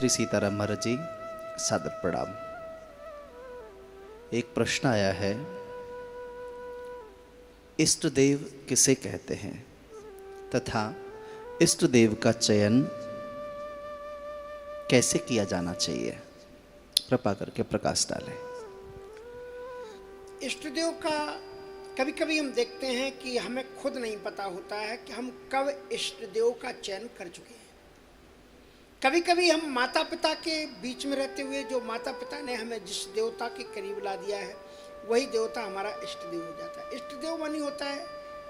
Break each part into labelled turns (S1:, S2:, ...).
S1: श्री सीताराम महाराज जी, सादर प्रणाम। एक प्रश्न आया है, इष्ट देव किसे कहते हैं तथा इष्ट देव का चयन कैसे किया जाना चाहिए? कृपा करके प्रकाश डालें।
S2: इष्ट देव का कभी कभी हम देखते हैं कि हमें खुद नहीं पता होता है कि हम कब इष्ट देव का चयन कर चुके हैं। कभी कभी हम माता पिता के बीच में रहते हुए जो माता पिता ने हमें जिस देवता के करीब ला दिया है वही देवता हमारा इष्ट देव हो जाता है। इष्ट देव मानी होता है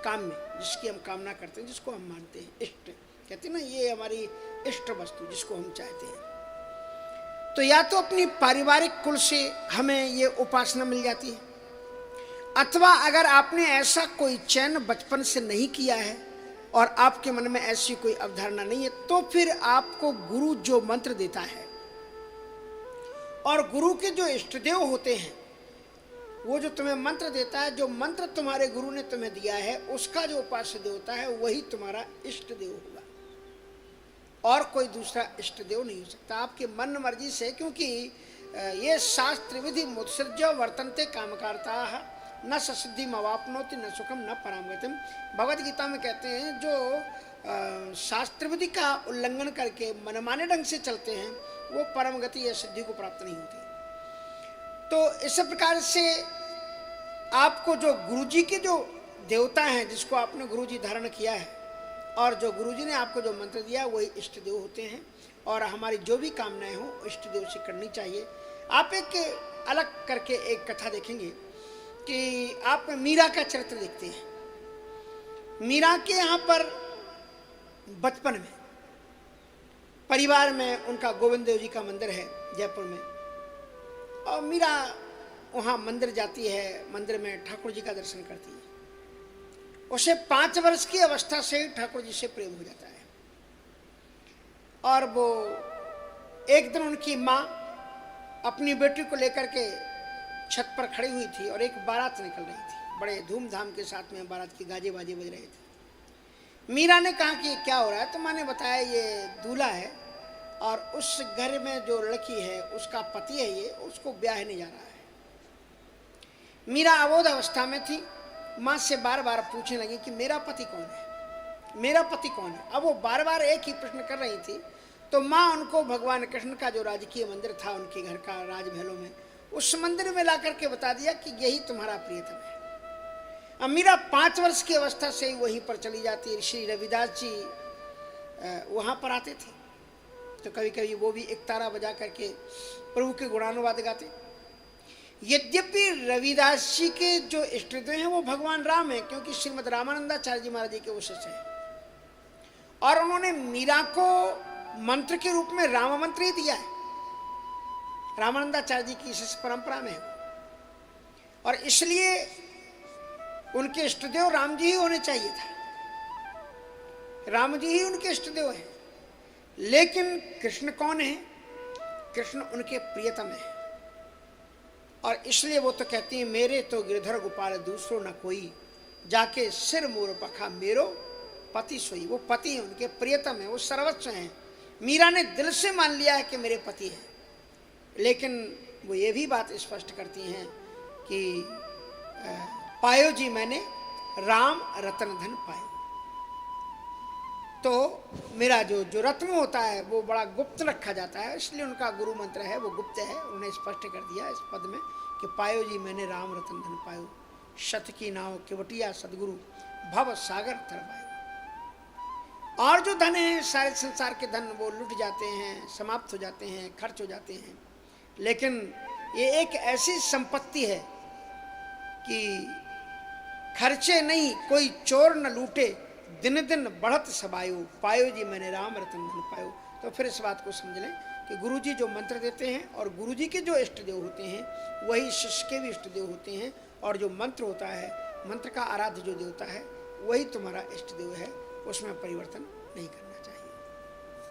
S2: काम में जिसकी हम कामना करते हैं, जिसको हम मानते हैं। इष्ट कहते हैं ना, ये हमारी इष्ट वस्तु जिसको हम चाहते हैं। तो या तो अपनी पारिवारिक कुल से हमें ये उपासना मिल जाती है, अथवा अगर आपने ऐसा कोई चयन बचपन से नहीं किया है और आपके मन में ऐसी कोई अवधारणा नहीं है, तो फिर आपको गुरु जो मंत्र देता है और गुरु के जो इष्टदेव होते हैं, वो जो तुम्हें मंत्र देता है, जो मंत्र तुम्हारे गुरु ने तुम्हें दिया है, उसका जो उपास्य देवता है वही तुम्हारा इष्ट देव होगा और कोई दूसरा इष्ट देव नहीं हो सकता आपके मन मर्जी से। क्योंकि ये शास्त्र विधि मुत्सृज्य वर्तन्ते कामकारता न ससिद्धि मवापनोति न सुखम न परामगतिम। भगवद गीता में कहते हैं जो शास्त्र विधि का उल्लंघन करके मनमाने ढंग से चलते हैं वो परम गति या सिद्धि को प्राप्त नहीं होती। तो इस प्रकार से आपको जो गुरुजी के जो देवता हैं, जिसको आपने गुरुजी धारण किया है और जो गुरुजी ने आपको जो मंत्र दिया वही इष्ट देव होते हैं और हमारी जो भी कामनाएं हो इष्ट देव से करनी चाहिए। आप एक अलग करके एक कथा देखेंगे कि आप मीरा का चरित्र देखते हैं। मीरा के यहाँ पर बचपन में परिवार में उनका गोविंद देव जी का मंदिर है जयपुर में, और मीरा वहाँ मंदिर जाती है, मंदिर में ठाकुर जी का दर्शन करती है। उसे 5 वर्ष की अवस्था से ही ठाकुर जी से प्रेम हो जाता है और वो एक दिन उनकी माँ अपनी बेटी को लेकर के छत पर खड़ी हुई थी और एक बारात निकल रही थी। बड़े धूमधाम के साथ में बारात की गाजे बाजे बज रहे थे। मीरा ने कहा कि क्या हो रहा है? तो माँ ने बताया ये दूल्हा है और उस घर में जो लड़की है उसका पति है, ये उसको ब्याहने जा रहा है। मीरा अबोध अवस्था में थी, माँ से बार बार पूछने लगी कि मेरा पति कौन है, मेरा पति कौन है। अब वो बार बार एक ही प्रश्न कर रही थी। तो माँ उनको भगवान कृष्ण का जो राजकीय मंदिर था उनके घर का राजमहलों में, उस मंदिर में ला करके बता दिया कि यही तुम्हारा प्रियतम है। अब मीरा 5 वर्ष की अवस्था से ही वहीं पर चली जाती। श्री रविदास जी वहाँ पर आते थे तो कभी कभी वो भी एक तारा बजा करके प्रभु के गुणानुवाद गाते। यद्यपि रविदास जी के जो इष्टदेव हैं वो भगवान राम है, क्योंकि श्रीमद रामानंदाचार्य जी महाराज जी के वो शिष्य हैं और उन्होंने मीरा को मंत्र के रूप में राम मंत्र ही दिया है। रामानंदाचार्य जी की शिष्य परंपरा में है और इसलिए उनके इष्टदेव राम जी ही होने चाहिए था। राम जी ही उनके इष्टदेव हैं। लेकिन कृष्ण कौन है? कृष्ण उनके प्रियतम है और इसलिए वो तो कहती हैं मेरे तो गिरधर गोपाल दूसरो न कोई, जाके सिर मोर पखा मेरो पति सोई। वो पति है, उनके प्रियतम है, वो सर्वस्व हैं। मीरा ने दिल से मान लिया है कि मेरे पति हैं, लेकिन वो ये भी बात स्पष्ट करती हैं कि पायो जी मैंने राम रतन धन पायो। तो मेरा जो रत्न होता है वो बड़ा गुप्त रखा जाता है, इसलिए उनका गुरु मंत्र है वो गुप्त है। उन्हें स्पष्ट कर दिया इस पद में कि पायो जी मैंने राम रतन धन पायो, शत की नाव केवटिया सदगुरु भव सागर तर पायो। और जो धन है सारे संसार के धन वो लुट जाते हैं, समाप्त हो जाते हैं, खर्च हो जाते हैं, लेकिन ये एक ऐसी संपत्ति है कि खर्चे नहीं कोई चोर न लूटे, दिन दिन बढ़त सबायो, पायो जी मैंने राम रतन धन पायो। तो फिर इस बात को समझ लें कि गुरुजी जो मंत्र देते हैं और गुरुजी के जो इष्ट देव होते हैं वही शिष्य के भी इष्ट देव होते हैं, और जो मंत्र होता है, मंत्र का आराध्य जो देवता है वही तुम्हारा इष्ट देव है, उसमें परिवर्तन नहीं करना।